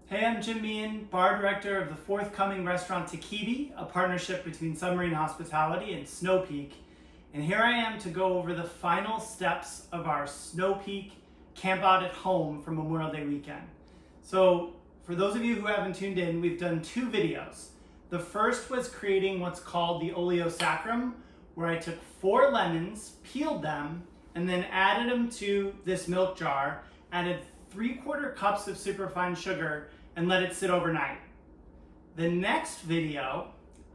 Hey, I'm Jim Meehan, bar director of the forthcoming restaurant Takibi, a partnership between Submarine Hospitality and Snow Peak. And here I am to go over the final steps of our Snow Peak Campout at Home for Memorial Day weekend. So for those of you who haven't tuned in, we've done two videos. The first was creating what's called the Oleo Saccharum, where I took 4 lemons, peeled them, and then added them to this milk jar, added 3/4 cups of superfine sugar, and let it sit overnight. The next video,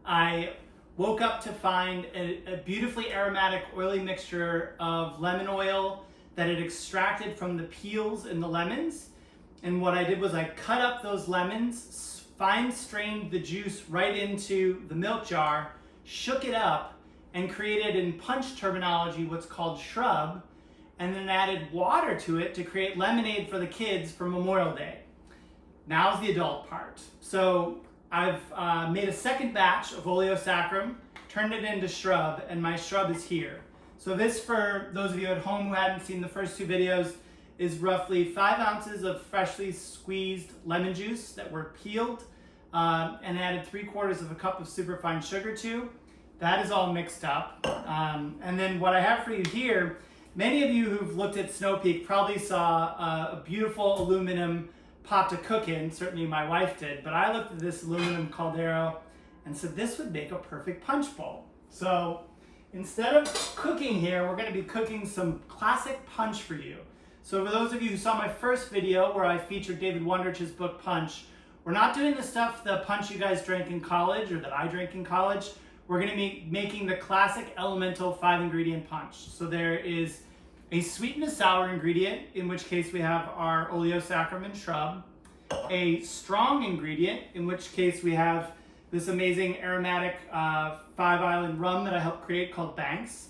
I woke up to find a beautifully aromatic oily mixture of lemon oil that had extracted from the peels in the lemons. And what I did was I cut up those lemons, fine strained the juice right into the milk jar, shook it up, and created, in punch terminology, what's called shrub, and then added water to it to create lemonade for the kids for Memorial Day. Now's the adult part. So I've made a second batch of Oleo Saccharum, turned it into shrub, and my shrub is here. So this, for those of you at home who hadn't seen the first 2 videos, is roughly 5 ounces of freshly squeezed lemon juice that were peeled and added 3/4 cup of superfine sugar to. That is all mixed up. And then what I have for you here, many of you who've looked at Snow Peak probably saw a beautiful aluminum pot to cook in. Certainly my wife did, but I looked at this aluminum caldero and said this would make a perfect punch bowl. So instead of cooking here, we're going to be cooking some classic punch for you. So for those of you who saw my first video where I featured David Wondrich's book Punch, we're not doing the punch you guys drank in college or that I drank in college. We're going to be making the classic elemental 5-ingredient punch. So there is a sweet and a sour ingredient, in which case we have our Oleo Saccharum and shrub, a strong ingredient, in which case we have this amazing aromatic 5-island rum that I helped create called Banks.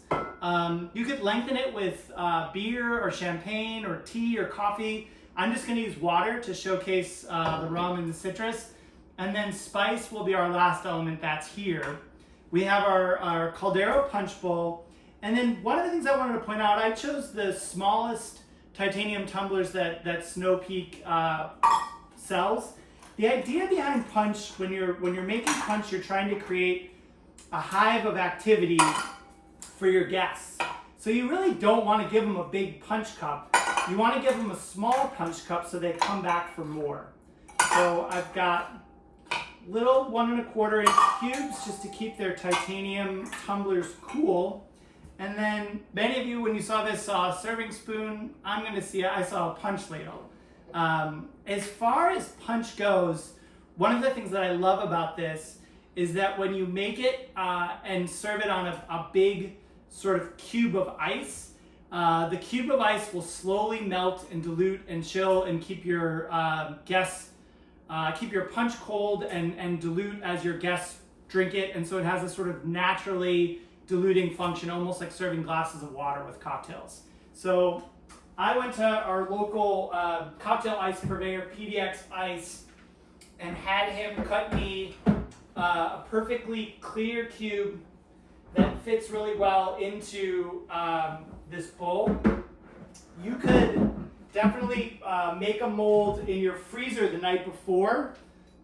You could lengthen it with beer or champagne or tea or coffee. I'm just going to use water to showcase the rum and the citrus. And then spice will be our last element that's here. We have our Caldero punch bowl. And then one of the things I wanted to point out, I chose the smallest titanium tumblers that Snow Peak sells. The idea behind punch, when you're making punch, you're trying to create a hive of activity for your guests. So you really don't want to give them a big punch cup. You want to give them a small punch cup so they come back for more. So I've got little 1 1/4 inch cubes just to keep their titanium tumblers cool. And then many of you, when you saw this, saw a serving spoon. I saw a punch ladle. As far as punch goes, one of the things that I love about this is that when you make it and serve it on a big sort of cube of ice, the cube of ice will slowly melt and dilute and chill and keep your keep your punch cold and dilute as your guests drink it. And so it has a sort of naturally diluting function, almost like serving glasses of water with cocktails. So I went to our local cocktail ice purveyor, PDX Ice, and had him cut me a perfectly clear cube that fits really well into this bowl. You could definitely make a mold in your freezer the night before.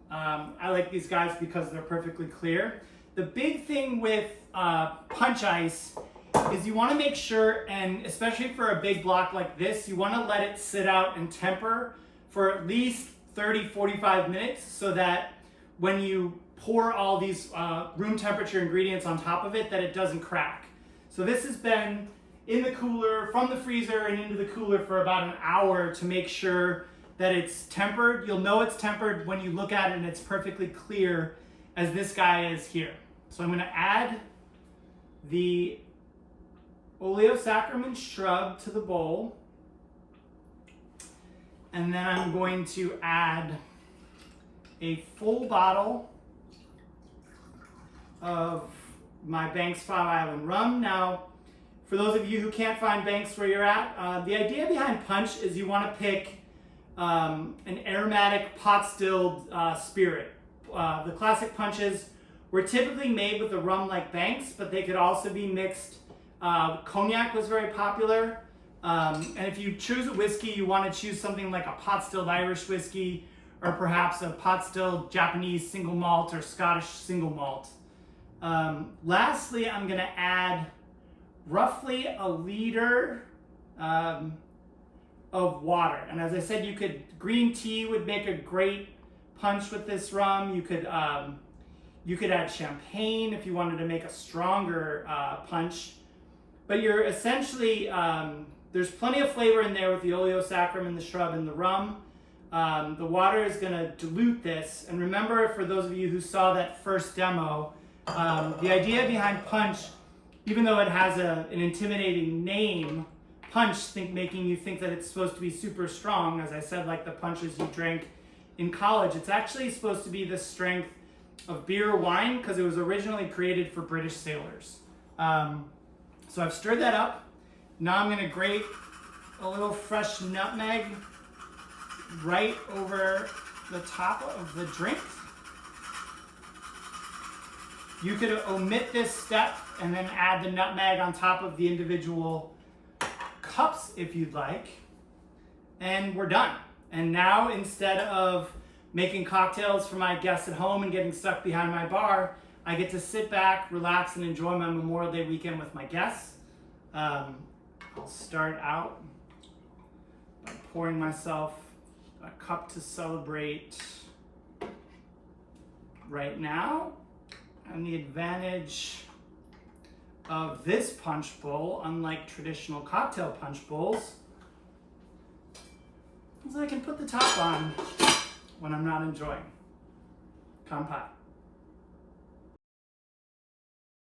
I like these guys because they're perfectly clear. The big thing with punch ice is you want to make sure, and especially for a big block like this, you want to let it sit out and temper for at least 30-45 minutes so that when you pour all these room temperature ingredients on top of it, that it doesn't crack. So this has been in the cooler, from the freezer and into the cooler for about an hour to make sure that it's tempered. You'll know it's tempered when you look at it and it's perfectly clear, as this guy is here. So I'm going to add the Oleo Saccharum and shrub to the bowl. And then I'm going to add a full bottle of my Banks 5-island rum. Now, for those of you who can't find Banks where you're at, the idea behind punch is you want to pick an aromatic pot-stilled spirit. The classic punches were typically made with a rum like Banks, but they could also be mixed. Cognac was very popular. And if you choose a whiskey, you want to choose something like a pot-stilled Irish whiskey or perhaps a pot still Japanese single malt or Scottish single malt. Lastly, I'm going to add roughly a liter of water. And as I said, green tea would make a great punch with this rum. You could add champagne if you wanted to make a stronger punch. But you're essentially, there's plenty of flavor in there with the Oleo Saccharum and the shrub and the rum. The water is going to dilute this. And remember, for those of you who saw that first demo, the idea behind punch, even though it has an intimidating name, punch, making you think that it's supposed to be super strong, as I said, like the punches you drank in college, it's actually supposed to be the strength of beer or wine because it was originally created for British sailors. So I've stirred that up. Now I'm going to grate a little fresh nutmeg right over the top of the drink. You could omit this step and then add the nutmeg on top of the individual cups if you'd like. And we're done. And now, instead of making cocktails for my guests at home and getting stuck behind my bar, I get to sit back, relax, and enjoy my Memorial Day weekend with my guests. I'll start out by pouring myself a cup to celebrate right now. And the advantage of this punch bowl, unlike traditional cocktail punch bowls, is I can put the top on when I'm not enjoying. Kanpai.